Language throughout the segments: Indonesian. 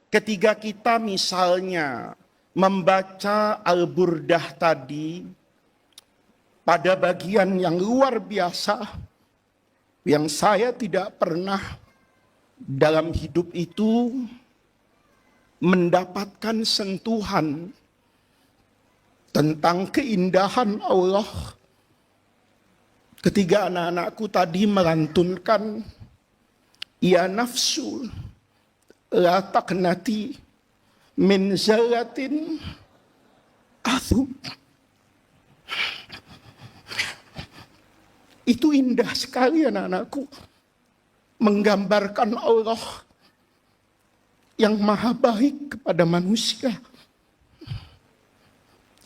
Ketika kita misalnya membaca Al-Burdah tadi, pada bagian yang luar biasa, yang saya tidak pernah dalam hidup itu mendapatkan sentuhan tentang keindahan Allah, ketika anak-anakku tadi melantunkan, ya nafsu la taqnati min zallatin azum. Itu indah sekali anak-anakku, menggambarkan Allah yang maha baik kepada manusia.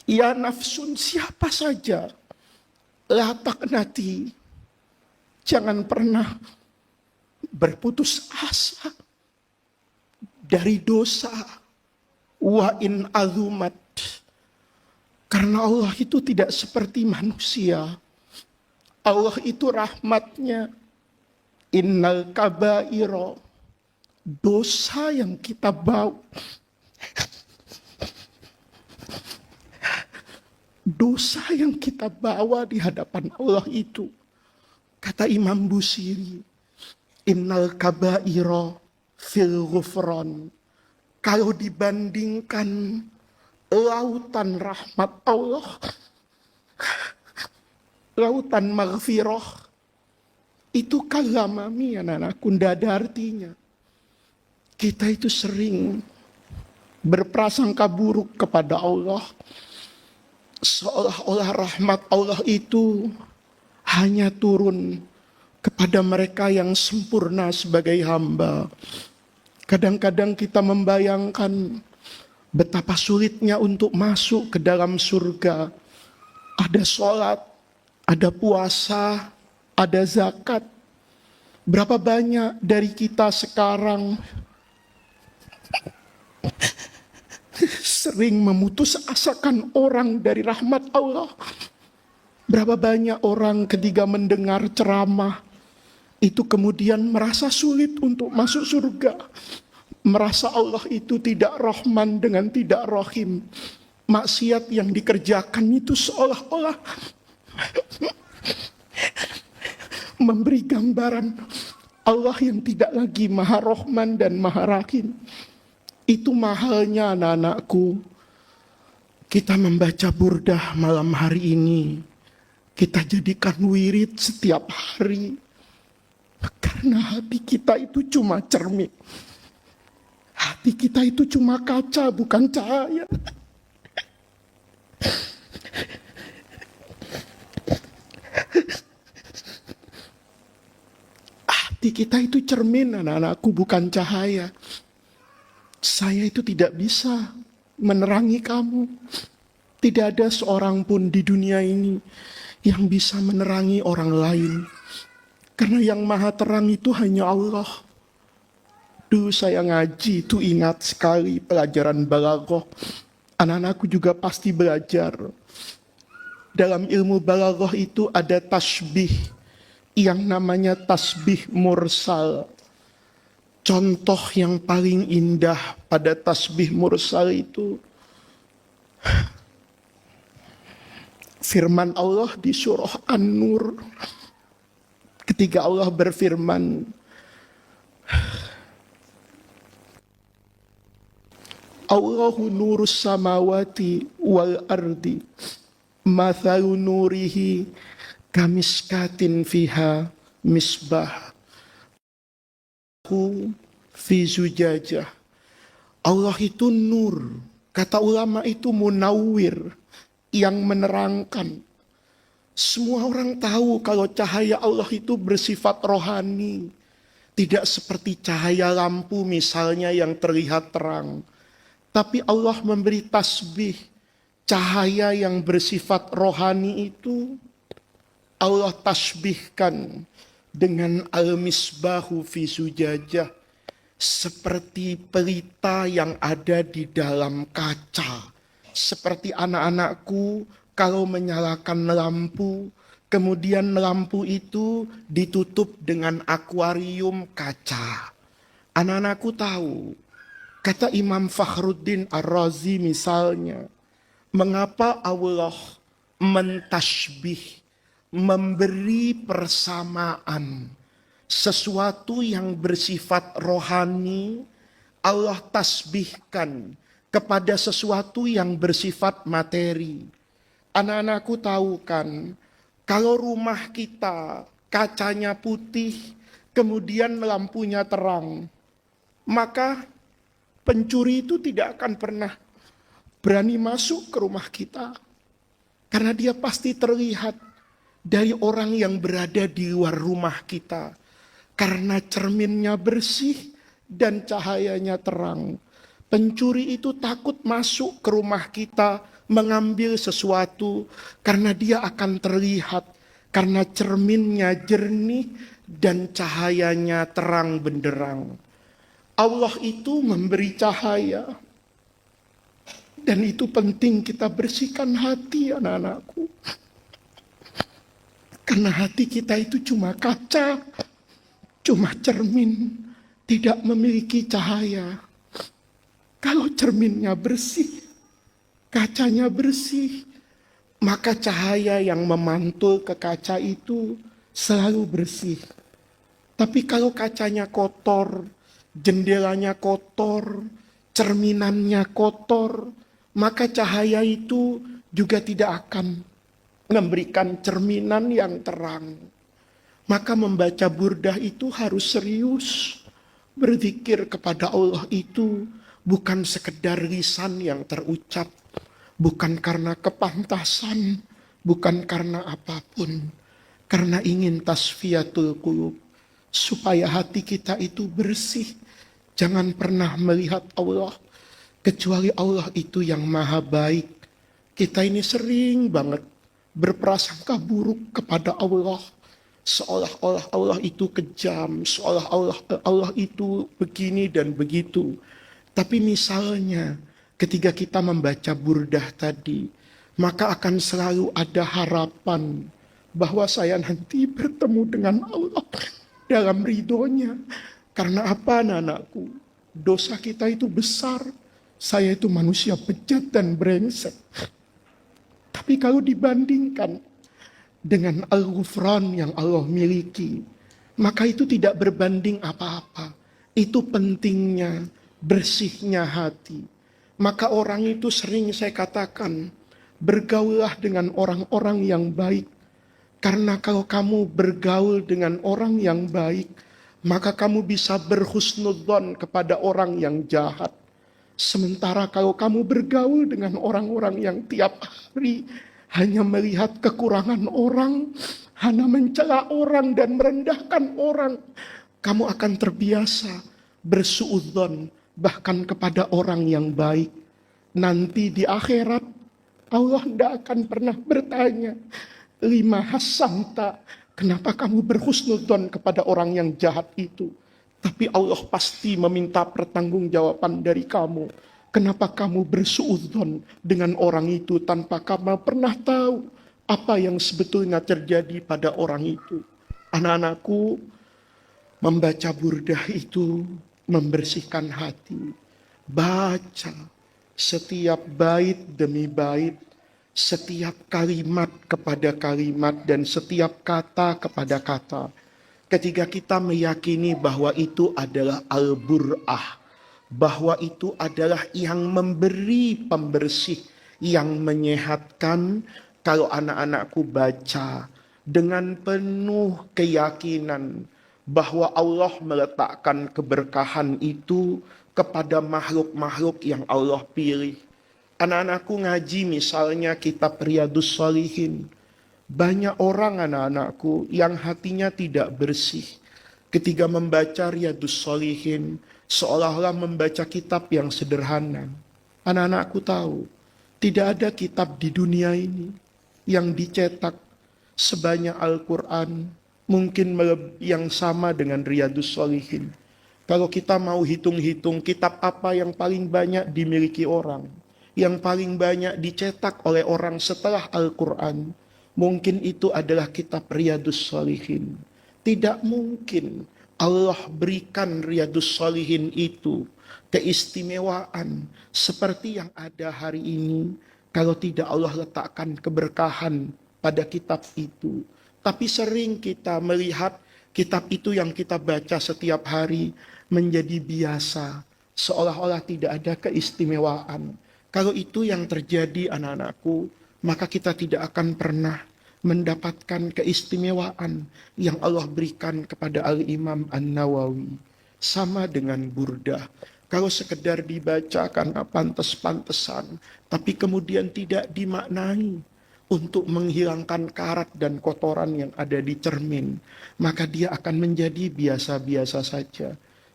Ya nafsun, siapa saja, la taqnati, jangan pernah berputus asa dari dosa. Wa in azumat, karena Allah itu tidak seperti manusia. Allah itu rahmatnya. Innal kabairo, dosa yang kita bawa, dosa yang kita bawa di hadapan Allah itu, kata Imam Busiri, innal kabairo fil ghufran, kalau dibandingkan lautan rahmat Allah, lautan maghfirah, itu kalamami anak-anakku, tidak ada artinya. Kita itu sering berprasangka buruk kepada Allah, seolah-olah rahmat Allah itu hanya turun kepada mereka yang sempurna sebagai hamba. Kadang-kadang kita membayangkan betapa sulitnya untuk masuk ke dalam surga. Ada sholat, ada puasa, ada zakat. Berapa banyak dari kita sekarang sering memutus asakan orang dari rahmat Allah. Berapa banyak orang ketika mendengar ceramah itu kemudian merasa sulit untuk masuk surga. Merasa Allah itu tidak Rahman dengan tidak Rahim. Maksiat yang dikerjakan itu seolah-olah memberi gambaran Allah yang tidak lagi Maha Rahman dan Maha Rahim. Itu mahalnya anak-anakku, kita membaca burdah malam hari ini, kita jadikan wirid setiap hari. Karena hati kita itu cuma cermin. Hati kita itu cuma kaca, bukan cahaya. Hati kita itu cermin anak-anakku, bukan cahaya. Saya itu tidak bisa menerangi kamu. Tidak ada seorang pun di dunia ini yang bisa menerangi orang lain. Karena yang maha terang itu hanya Allah. Dulu saya ngaji itu ingat sekali pelajaran balaghah. Anak-anakku juga pasti belajar. Dalam ilmu balaghah itu ada tasbih yang namanya tasbih mursal. Contoh yang paling indah pada tasbih mursal itu firman Allah di surah An-Nur. Ketika Allah berfirman, Allahu nurus samawati wal ardi, mathalu nurihi kamiskatin fiha misbah fi zujajah. Allah itu nur. Kata ulama itu munawwir, yang menerangkan. Semua orang tahu kalau cahaya Allah itu bersifat rohani. Tidak seperti cahaya lampu misalnya yang terlihat terang. Tapi Allah memberi tasbih. Cahaya yang bersifat rohani itu Allah tasbihkan dengan al-misbahu fi sujajah, seperti pelita yang ada di dalam kaca. Seperti anak-anakku kalau menyalakan lampu, kemudian lampu itu ditutup dengan akuarium kaca. Anak-anakku tahu, Kata Imam Fakhruddin Ar-Razi misalnya, mengapa Allah mentasbih, memberi persamaan sesuatu yang bersifat rohani, Allah tasbihkan kepada sesuatu yang bersifat materi. Anak-anakku tahu kan, kalau rumah kita kacanya putih, kemudian lampunya terang, maka pencuri itu tidak akan pernah berani masuk ke rumah kita. Karena dia pasti terlihat dari orang yang berada di luar rumah kita. Karena cerminnya bersih dan cahayanya terang. Pencuri itu takut masuk ke rumah kita mengambil sesuatu karena dia akan terlihat. Karena cerminnya jernih dan cahayanya terang benderang. Allah itu memberi cahaya. Dan itu penting kita bersihkan hati anak-anakku. Karena hati kita itu cuma kaca, cuma cermin, tidak memiliki cahaya. Kalau cerminnya bersih, kacanya bersih, maka cahaya yang memantul ke kaca itu selalu bersih. Tapi kalau kacanya kotor, jendelanya kotor, cerminannya kotor, maka cahaya itu juga tidak akan memberikan cerminan yang terang. Maka membaca burdah itu harus serius. Berzikir kepada Allah itu bukan sekedar lisan yang terucap, bukan karena kepantasan, bukan karena apapun, karena ingin tasfiyatul qulub, supaya hati kita itu bersih. Jangan pernah melihat Allah kecuali Allah itu yang maha baik. Kita ini sering banget berprasangka buruk kepada Allah. Seolah-olah Allah itu kejam, seolah-olah Allah itu begini dan begitu. Tapi misalnya ketika kita membaca burdah tadi, maka akan selalu ada harapan bahwa saya nanti bertemu dengan Allah dalam ridhonya. Karena apa anak-anakku? Dosa kita itu besar. Saya itu manusia bejat dan brengsek. Tapi kalau dibandingkan dengan Al-Ghufran yang Allah miliki, maka itu tidak berbanding apa-apa. Itu pentingnya, bersihnya hati. Maka orang itu sering saya katakan, bergaullah dengan orang-orang yang baik. Karena kalau kamu bergaul dengan orang yang baik, maka kamu bisa berhusnudzon kepada orang yang jahat. Sementara kalau kamu bergaul dengan orang-orang yang tiap hari hanya melihat kekurangan orang, hanya mencela orang dan merendahkan orang, kamu akan terbiasa bersuudzon bahkan kepada orang yang baik. Nanti di akhirat Allah tidak akan pernah bertanya, lima hasanta, kenapa kamu berhusnudzon kepada orang yang jahat itu? Tapi Allah pasti meminta pertanggungjawaban dari kamu. Kenapa kamu bersuudzon dengan orang itu tanpa kamu pernah tahu apa yang sebetulnya terjadi pada orang itu? Anak-anakku, membaca burdah itu membersihkan hati. Baca setiap bait demi bait, setiap kalimat kepada kalimat, dan setiap kata kepada kata. Ketika kita meyakini bahwa itu adalah al-bur'ah, bahwa itu adalah yang memberi pembersih, yang menyehatkan, kalau anak-anakku baca dengan penuh keyakinan bahwa Allah meletakkan keberkahan itu kepada makhluk-makhluk yang Allah pilih. Anak-anakku ngaji misalnya kitab Riyadhus Shalihin. Banyak orang anak-anakku yang hatinya tidak bersih. Ketika membaca Riyadhus Shalihin, seolah-olah membaca kitab yang sederhana. Anak-anakku tahu, tidak ada kitab di dunia ini yang dicetak sebanyak Al-Quran, mungkin yang sama dengan Riyadhus Shalihin. Kalau kita mau hitung-hitung kitab apa yang paling banyak dimiliki orang, yang paling banyak dicetak oleh orang setelah Al-Quran, mungkin itu adalah kitab Riyadhus Shalihin. Tidak mungkin Allah berikan Riyadhus Shalihin itu keistimewaan seperti yang ada hari ini kalau tidak Allah letakkan keberkahan pada kitab itu. Tapi sering kita melihat kitab itu yang kita baca setiap hari menjadi biasa, seolah-olah tidak ada keistimewaan. Kalau itu yang terjadi anak-anakku, maka kita tidak akan pernah mendapatkan keistimewaan yang Allah berikan kepada Al-Imam An-Nawawi. Sama dengan Burdah. Kalau sekedar dibaca karena pantes-pantesan, tapi kemudian tidak dimaknai untuk menghilangkan karat dan kotoran yang ada di cermin, maka dia akan menjadi biasa-biasa saja.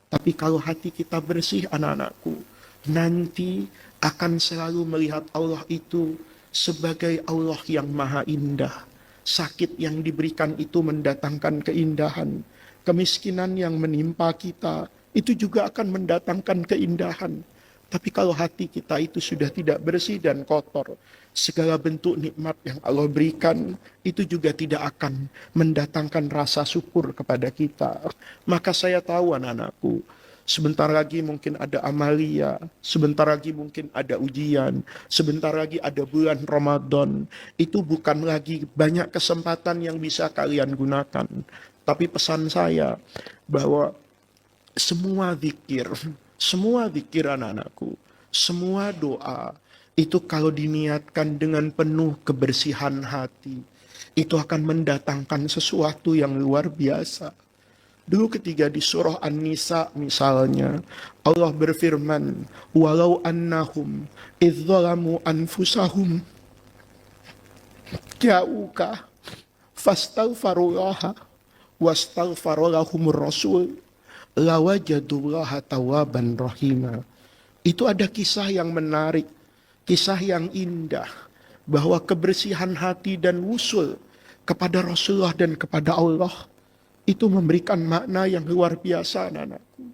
Tapi kalau hati kita bersih anak-anakku, nanti akan selalu melihat Allah itu sebagai Allah yang maha indah. Sakit yang diberikan itu mendatangkan keindahan. Kemiskinan yang menimpa kita itu juga akan mendatangkan keindahan. Tapi kalau hati kita itu sudah tidak bersih dan kotor, segala bentuk nikmat yang Allah berikan itu juga tidak akan mendatangkan rasa syukur kepada kita. Maka saya tahu anak-anakku, sebentar lagi mungkin ada amalia, sebentar lagi mungkin ada ujian, sebentar lagi ada bulan Ramadan. Itu bukan lagi banyak kesempatan yang bisa kalian gunakan. Tapi pesan saya bahwa semua zikir anak-anakku, semua doa, itu kalau diniatkan dengan penuh kebersihan hati, itu akan mendatangkan sesuatu yang luar biasa. Dulu ketika di surah An-Nisa misalnya, Allah berfirman, walau annahum idzalamu anfusahum ja'uka fastaghfirullaha wastaghfaralahumur rasul lawajadullaha tawaban rahima. Itu ada kisah yang menarik, kisah yang indah, bahwa kebersihan hati dan wusul kepada Rasulullah dan kepada Allah itu memberikan makna yang luar biasa anak-anakku.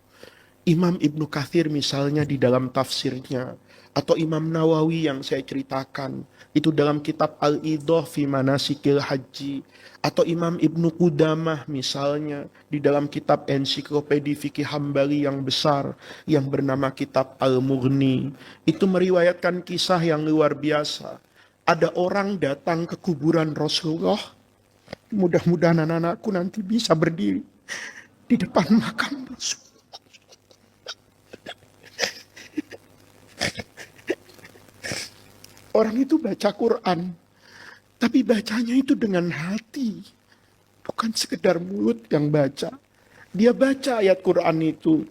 Imam Ibnu Katsir misalnya di dalam tafsirnya, atau Imam Nawawi yang saya ceritakan, itu dalam kitab Al-Idah fi Manasikil Haji, atau Imam Ibnu Qudamah misalnya di dalam kitab ensiklopedi fikih Hambali yang besar yang bernama kitab Al-Mughni, itu meriwayatkan kisah yang luar biasa. Ada orang datang ke kuburan Rasulullah, mudah-mudahan anak-anakku nanti bisa berdiri di depan makam Rasul. Orang itu baca Quran, tapi bacanya itu dengan hati. Bukan sekedar mulut yang baca. Dia baca ayat Quran itu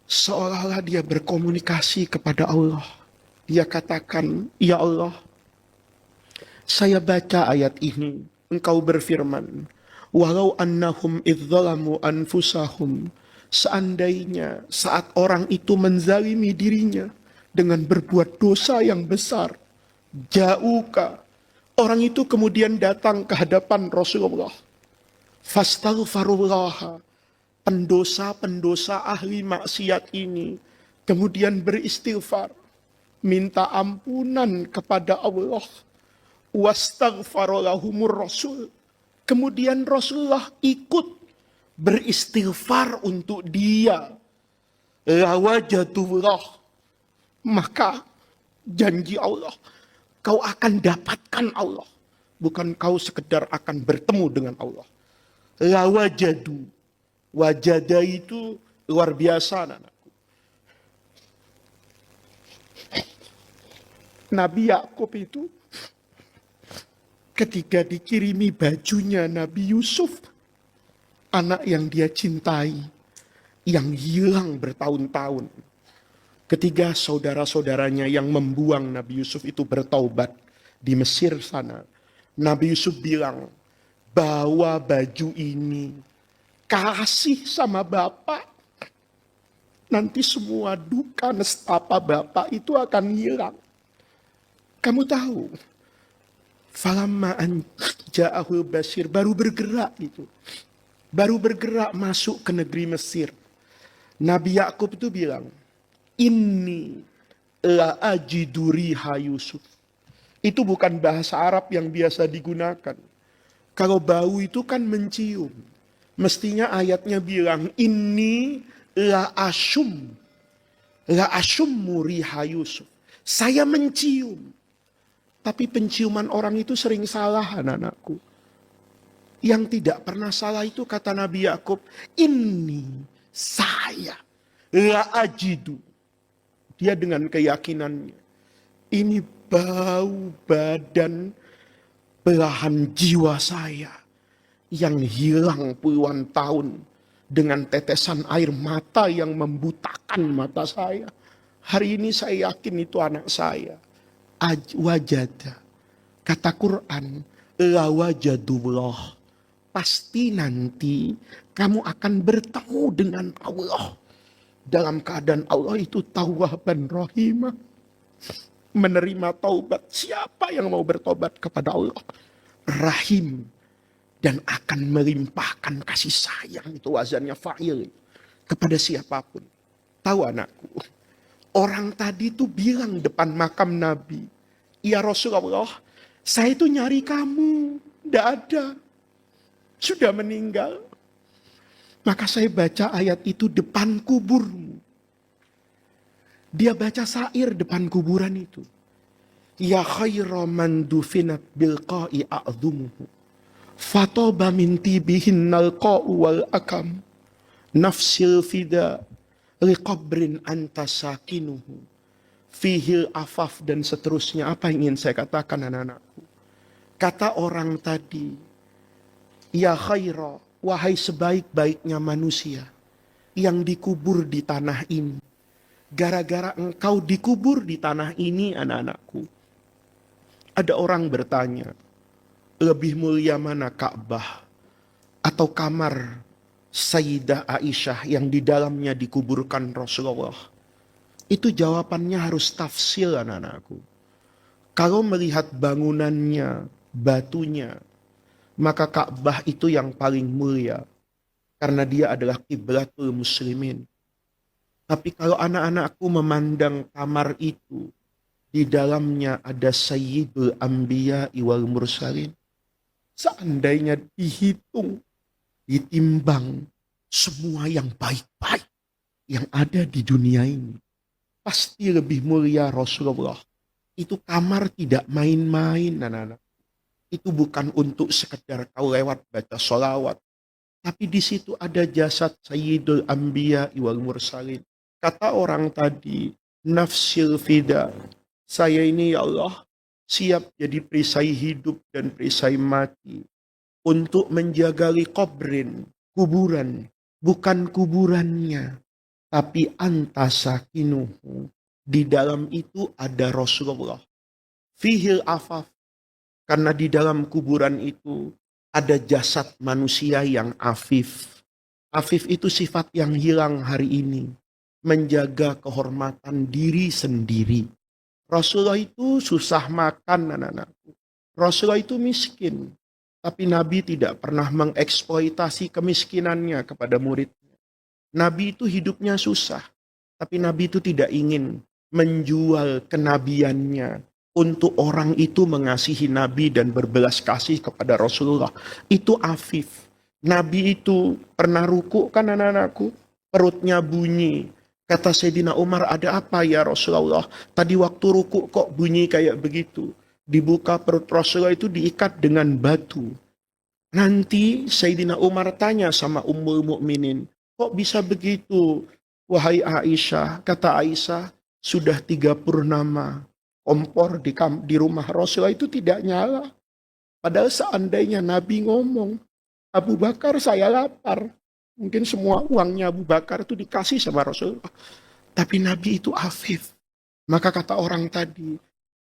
seolah-olah dia berkomunikasi kepada Allah. Dia katakan, ya Allah, saya baca ayat ini. Engkau berfirman, walau annahum idzalamu anfusahum. Seandainya saat orang itu menzalimi dirinya dengan berbuat dosa yang besar, ja'uka, orang itu kemudian datang ke hadapan Rasulullah. Fastaghfirullaha, pendosa-pendosa ahli maksiat ini kemudian beristighfar, minta ampunan kepada Allah. Wastaghfaralahumur rasul, kemudian Rasulullah ikut beristighfar untuk dia. Lawajadullah, maka janji Allah, kau akan dapatkan Allah. Bukan kau sekedar akan bertemu dengan Allah. La wajadu. Wajada itu luar biasa anak-anakku. Nabi Yakub itu ketika dikirimi bajunya Nabi Yusuf, anak yang dia cintai, yang hilang bertahun-tahun. Ketiga saudara-saudaranya yang membuang Nabi Yusuf itu bertaubat di Mesir sana. Nabi Yusuf bilang, bawa baju ini, kasih sama bapak. Nanti semua duka nestapa bapak itu akan hilang. Kamu tahu, falamma an ja'ahul basir, baru bergerak itu. Baru bergerak masuk ke negeri Mesir. Nabi Yakub itu bilang, inni la ajidu riha Yusuf. Itu bukan bahasa Arab yang biasa digunakan. Kalau bau itu kan mencium. Mestinya ayatnya bilang, inni la asyum. La asyummu riha Yusuf. Saya mencium. Tapi penciuman orang itu sering salah, anak-anakku. Yang tidak pernah salah itu kata Nabi Yakub, ini saya la ajidu. Dia dengan keyakinannya, ini bau badan belahan jiwa saya yang hilang puluhan tahun dengan tetesan air mata yang membutakan mata saya. Hari ini saya yakin itu anak saya. Wajada. Kata Quran, la wajadullah. Pasti nanti kamu akan bertemu dengan Allah. Dalam keadaan Allah itu tawwaban rahimah. Menerima taubat. Siapa yang mau bertobat kepada Allah? Rahim. Dan akan melimpahkan kasih sayang. Itu wazannya fa'il. Kepada siapapun. Tahu anakku. Orang tadi itu bilang depan makam Nabi. Ya Rasulullah, saya itu nyari kamu. Tidak ada. Sudah meninggal. Maka saya baca ayat itu depan kuburmu. Dia baca syair depan kuburan itu. Ya khaira man dufinat bilqa'i a'zumuhu. Fatoba min tibihin nalqa'u wal akam. Nafsil fida liqabrin antasakinuhu. Fihil afaf dan seterusnya. Apa yang ingin saya katakan anak-anakku? Kata orang tadi. Ya khaira, wahai sebaik-baiknya manusia yang dikubur di tanah ini. Gara-gara engkau dikubur di tanah ini anak-anakku. Ada orang bertanya, lebih mulia mana Ka'bah atau kamar Sayyidah Aisyah yang di dalamnya dikuburkan Rasulullah? Itu jawabannya harus tafsil anak-anakku. Kalau melihat bangunannya, batunya, maka Ka'bah itu yang paling mulia. Karena dia adalah kiblatul muslimin. Tapi kalau anak-anakku memandang kamar itu, di dalamnya ada Sayyidul Anbiya wal Mursalin. Seandainya dihitung, ditimbang semua yang baik-baik yang ada di dunia ini, pasti lebih mulia Rasulullah. Itu kamar tidak main-main anak-anak. Itu bukan untuk sekedar kau lewat baca sholawat. Tapi di situ ada jasad Sayyidul Anbiya wal Mursalin. Kata orang tadi, nafsil fida. Saya ini ya Allah, siap jadi perisai hidup dan perisai mati. Untuk menjaga liqabrin, kuburan. Bukan kuburannya. Tapi antasakinuhu. Di dalam itu ada Rasulullah. Fihil afaf. Karena di dalam kuburan itu ada jasad manusia yang afif. Afif itu sifat yang hilang hari ini. Menjaga kehormatan diri sendiri. Rasulullah itu susah makan anak-anakku. Rasulullah itu miskin. Tapi Nabi tidak pernah mengeksploitasi kemiskinannya kepada muridnya. Nabi itu hidupnya susah. Tapi Nabi itu tidak ingin menjual kenabiannya untuk orang itu mengasihi Nabi dan berbelas kasih kepada Rasulullah. Itu afif. Nabi itu pernah ruku kan anak-anakku? Perutnya bunyi. Kata Sayyidina Umar, ada apa ya Rasulullah? Tadi waktu ruku kok bunyi kayak begitu. Dibuka perut Rasulullah itu diikat dengan batu. Nanti Sayyidina Umar tanya sama Ummul Mukminin, kok bisa begitu? Wahai Aisyah, kata Aisyah, sudah 3 purnama. Kompor di rumah Rasulullah itu tidak nyala. Padahal seandainya Nabi ngomong, Abu Bakar saya lapar. Mungkin semua uangnya Abu Bakar itu dikasih sama Rasulullah. Tapi Nabi itu afif. Maka kata orang tadi,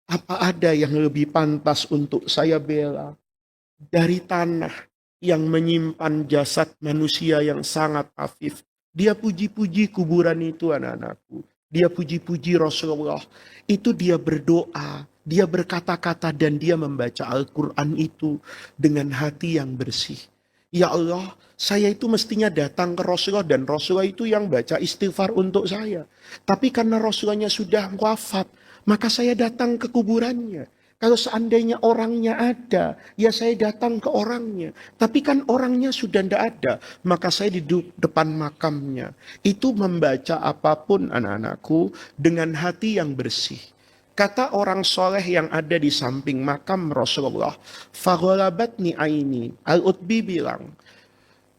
apa ada yang lebih pantas untuk saya bela dari tanah yang menyimpan jasad manusia yang sangat afif. Dia puji-puji kuburan itu anak-anakku. Dia puji-puji Rasulullah. Itu dia berdoa. Dia berkata-kata dan dia membaca Al-Quran itu dengan hati yang bersih. Ya Allah, saya itu mestinya datang ke Rasulullah dan Rasulullah itu yang baca istighfar untuk saya. Tapi karena Rasulullahnya sudah wafat, maka saya datang ke kuburannya. Kalau seandainya orangnya ada, ya saya datang ke orangnya. Tapi kan orangnya sudah tidak ada, maka saya di depan makamnya. Itu membaca apapun anak-anakku dengan hati yang bersih. Kata orang soleh yang ada di samping makam Rasulullah, "Faghalabatni aini." Al-Utbi bilang,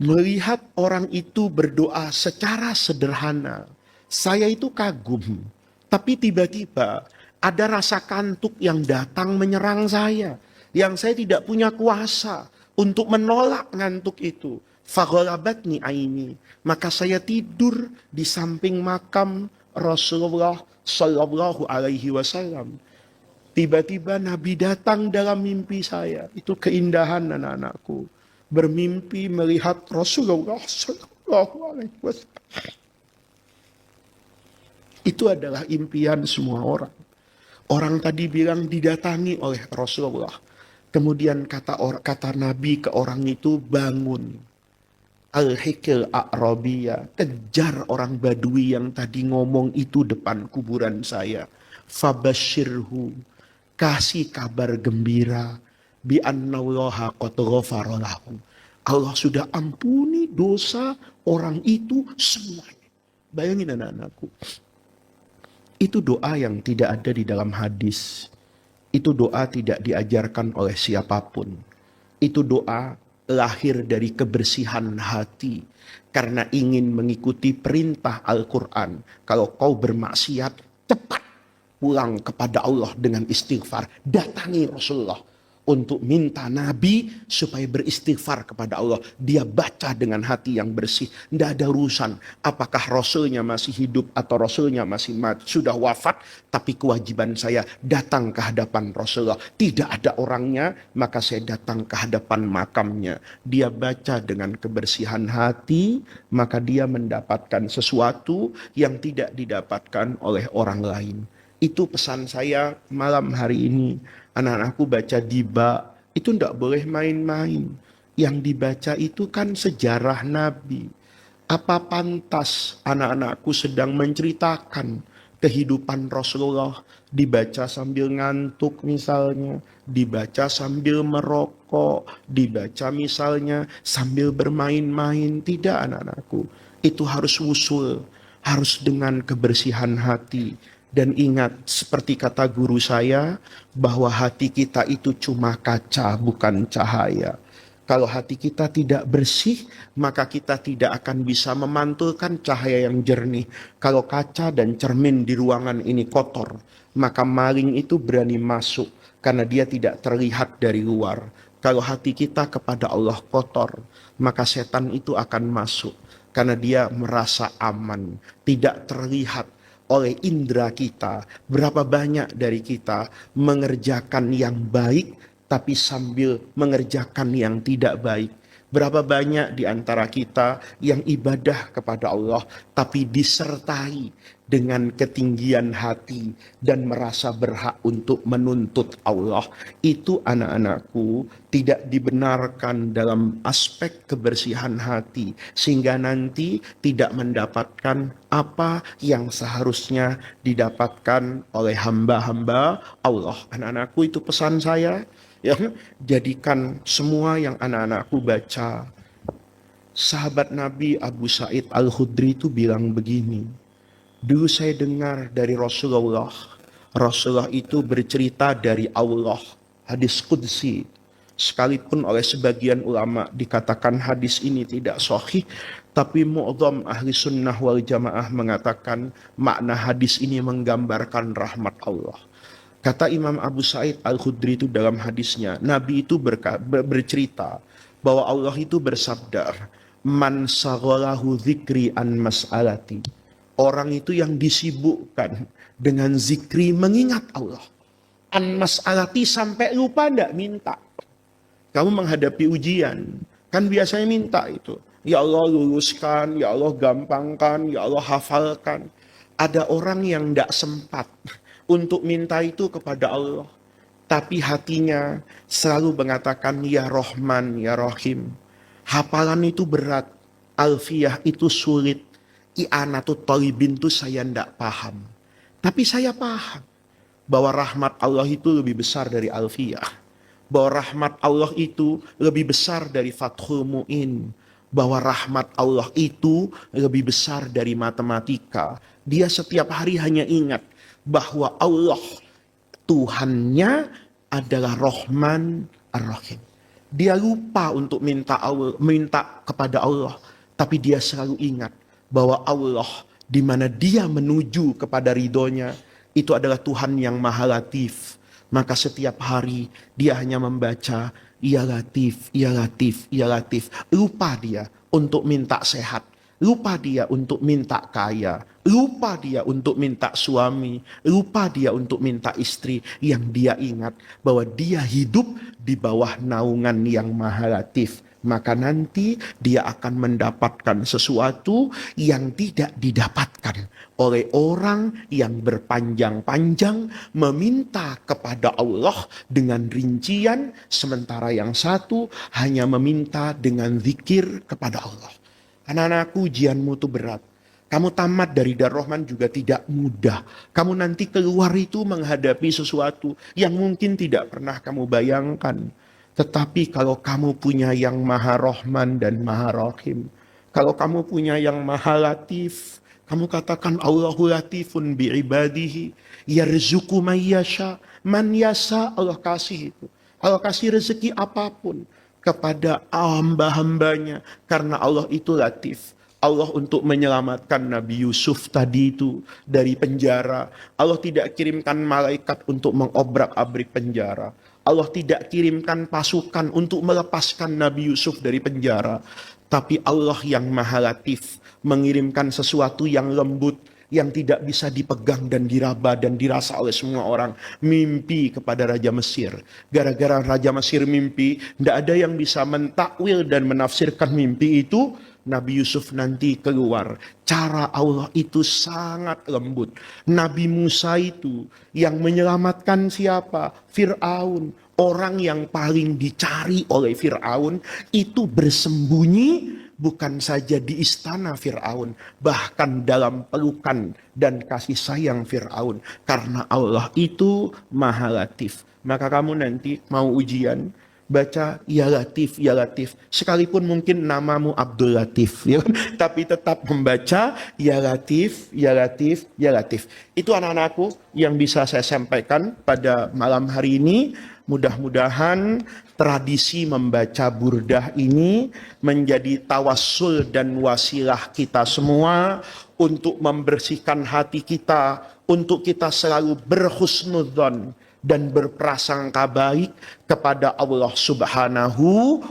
melihat orang itu berdoa secara sederhana, saya itu kagum. Tapi tiba-tiba ada rasa kantuk yang datang menyerang saya. Yang saya tidak punya kuasa untuk menolak ngantuk itu. Faghalabatni aini. Maka saya tidur di samping makam Rasulullah Sallallahu Alaihi Wasallam. Tiba-tiba Nabi datang dalam mimpi saya. Itu keindahan anak-anakku. Bermimpi melihat Rasulullah Sallallahu Alaihi Wasallam. Itu adalah impian semua orang. Orang tadi bilang didatangi oleh Rasulullah. Kemudian kata Nabi ke orang itu, bangun. Al-hikil a'rabiyya, kejar orang Badui yang tadi ngomong itu depan kuburan saya. Fabashirhu, kasih kabar gembira. Bi annallaha qad ghafara lahu. Allah sudah ampuni dosa orang itu semuanya. Bayangin anak-anakku. Itu doa yang tidak ada di dalam hadis. Itu doa tidak diajarkan oleh siapapun. Itu doa lahir dari kebersihan hati. Karena ingin mengikuti perintah Al-Quran. Kalau kau bermaksiat, cepat pulang kepada Allah dengan istighfar. Datangi Rasulullah untuk minta Nabi supaya beristighfar kepada Allah. Dia baca dengan hati yang bersih. Tidak ada urusan apakah Rasulnya masih hidup atau Rasulnya masih mati, sudah wafat. Tapi kewajiban saya datang ke hadapan Rasulullah. Tidak ada orangnya, maka saya datang ke hadapan makamnya. Dia baca dengan kebersihan hati, maka dia mendapatkan sesuatu yang tidak didapatkan oleh orang lain. Itu pesan saya malam hari ini. Anak-anakku baca diba, itu tidak boleh main-main. Yang dibaca itu kan sejarah Nabi. Apa pantas anak-anakku sedang menceritakan kehidupan Rasulullah, dibaca sambil ngantuk misalnya, dibaca sambil merokok, dibaca misalnya sambil bermain-main. Tidak anak-anakku, itu harus usul, harus dengan kebersihan hati. Dan ingat, seperti kata guru saya, bahwa hati kita itu cuma kaca, bukan cahaya. Kalau hati kita tidak bersih, maka kita tidak akan bisa memantulkan cahaya yang jernih. Kalau kaca dan cermin di ruangan ini kotor, maka maling itu berani masuk, karena dia tidak terlihat dari luar. Kalau hati kita kepada Allah kotor, maka setan itu akan masuk, karena dia merasa aman, tidak terlihat oleh indera kita. Berapa banyak dari kita mengerjakan yang baik tapi sambil mengerjakan yang tidak baik. Berapa banyak di antara kita yang ibadah kepada Allah tapi disertai dengan ketinggian hati dan merasa berhak untuk menuntut Allah. Itu anak-anakku tidak dibenarkan dalam aspek kebersihan hati, sehingga nanti tidak mendapatkan apa yang seharusnya didapatkan oleh hamba-hamba Allah. Anak-anakku, itu pesan saya. Ya, jadikan semua yang anak-anakku baca. Sahabat Nabi Abu Sa'id Al-Khudri itu bilang begini. Dulu saya dengar dari Rasulullah. Rasulullah itu bercerita dari Allah. Hadis Qudsi. Sekalipun oleh sebagian ulama dikatakan hadis ini tidak sahih, tapi mu'adham ahli sunnah wal jamaah mengatakan makna hadis ini menggambarkan rahmat Allah. Kata Imam Abu Sa'id Al-Khudri itu dalam hadisnya, Nabi itu bercerita bahwa Allah itu bersabda, man saghalahu dzikri an mas'alati. Orang itu yang disibukkan dengan zikri mengingat Allah. An mas'alati sampai lupa ndak minta. Kamu menghadapi ujian, kan biasanya minta itu. Ya Allah luluskan, ya Allah gampangkan, ya Allah hafalkan. Ada orang yang ndak sempat untuk minta itu kepada Allah. Tapi hatinya selalu mengatakan, ya Rahman, ya Rahim. Hafalan itu berat. Alfiyah itu sulit. I'anatut Thalibin itu saya tidak paham. Tapi saya paham. bahwa rahmat Allah itu lebih besar dari alfiyah, bahwa rahmat Allah itu lebih besar dari Fathul Mu'in, bahwa rahmat Allah itu lebih besar dari matematika. Dia setiap hari hanya ingat bahwa Allah Tuhannya adalah Rahman Ar-Rahim. Dia lupa untuk minta kepada Allah, tapi dia selalu ingat bahwa Allah di mana dia menuju kepada ridhonya itu adalah Tuhan yang Maha Latif. Maka setiap hari dia hanya membaca Ya Latif, Ya Latif, Ya Latif. Lupa dia untuk minta sehat, lupa dia untuk minta kaya, lupa dia untuk minta suami, lupa dia untuk minta istri. Yang dia ingat bahwa dia hidup di bawah naungan yang Maha Latif. Maka nanti dia akan mendapatkan sesuatu yang tidak didapatkan oleh orang yang berpanjang-panjang meminta kepada Allah dengan rincian, sementara yang satu hanya meminta dengan zikir kepada Allah. Anak-anakku, ujianmu itu berat. Kamu tamat dari Darul Rahman juga tidak mudah. Kamu nanti keluar itu menghadapi sesuatu yang mungkin tidak pernah kamu bayangkan. Tetapi kalau kamu punya yang Maha Rahman dan Maha Rahim, kalau kamu punya yang Maha Latif, kamu katakan Allahu latifun bi'ibadihi, yarzuqu man yasha, man yasha. Allah kasih itu. Allah kasih rezeki apapun kepada hamba-hambanya, karena Allah itu latif. Allah untuk menyelamatkan Nabi Yusuf tadi itu dari penjara, Allah tidak kirimkan malaikat untuk mengobrak-abrik penjara. Allah tidak kirimkan pasukan untuk melepaskan Nabi Yusuf dari penjara. Tapi Allah yang Maha Latif mengirimkan sesuatu yang lembut, yang tidak bisa dipegang dan diraba dan dirasa oleh semua orang. Mimpi kepada Raja Mesir. Gara-gara Raja Mesir mimpi, tidak ada yang bisa mentakwil dan menafsirkan mimpi itu. Nabi Yusuf nanti keluar. Cara Allah itu sangat lembut. Nabi Musa itu yang menyelamatkan siapa? Fir'aun. Orang yang paling dicari oleh Fir'aun itu bersembunyi bukan saja di istana Fir'aun, bahkan dalam pelukan dan kasih sayang Fir'aun. Karena Allah itu Maha Latif. Maka kamu nanti mau ujian, baca Ya Latif, Ya Latif. Sekalipun mungkin namamu Abdul Latif, ya kan? Tapi tetap membaca Ya Latif, Ya Latif, Ya Latif. Itu anak-anakku yang bisa saya sampaikan pada malam hari ini. Mudah-mudahan tradisi membaca burdah ini menjadi tawassul dan wasilah kita semua untuk membersihkan hati kita, untuk kita selalu berhusnudzon dan berprasangka baik kepada Allah Subhanahu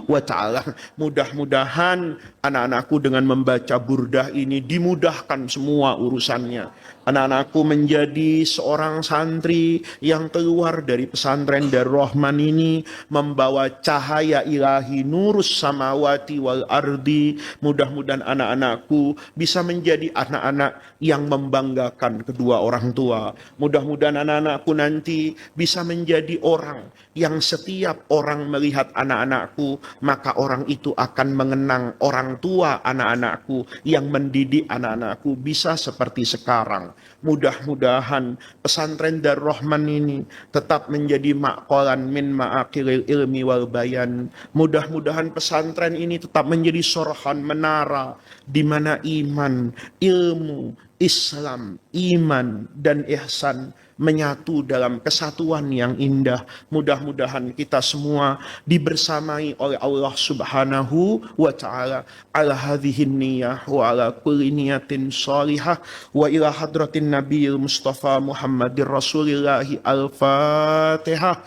wa ta'ala. Mudah-mudahan anak-anakku dengan membaca burdah ini dimudahkan semua urusannya. Anak-anakku menjadi seorang santri yang keluar dari pesantren Darul Rahman ini membawa cahaya ilahi nurus samawati wal ardi. Mudah-mudahan anak-anakku bisa menjadi anak-anak yang membanggakan kedua orang tua. Mudah-mudahan anak-anakku nanti bisa menjadi orang yang setiap orang melihat anak-anakku, maka orang itu akan mengenang orang tua anak-anakku yang mendidik anak-anakku bisa seperti sekarang. Mudah-mudahan pesantren Darul Rahman ini tetap menjadi maqalan min ma'akilil ilmi wal bayan. Mudah-mudahan pesantren ini tetap menjadi sorhan menara di mana iman, ilmu, Islam, iman, dan ihsan menyatu dalam kesatuan yang indah. Mudah-mudahan kita semua dibersamai oleh Allah Subhanahu wa ta'ala ala hadhihi niyah wa ala kulli niyatin salihah wa ila hadratin nabiyil mustafa Muhammadir Rasulillahi al-Fatihah.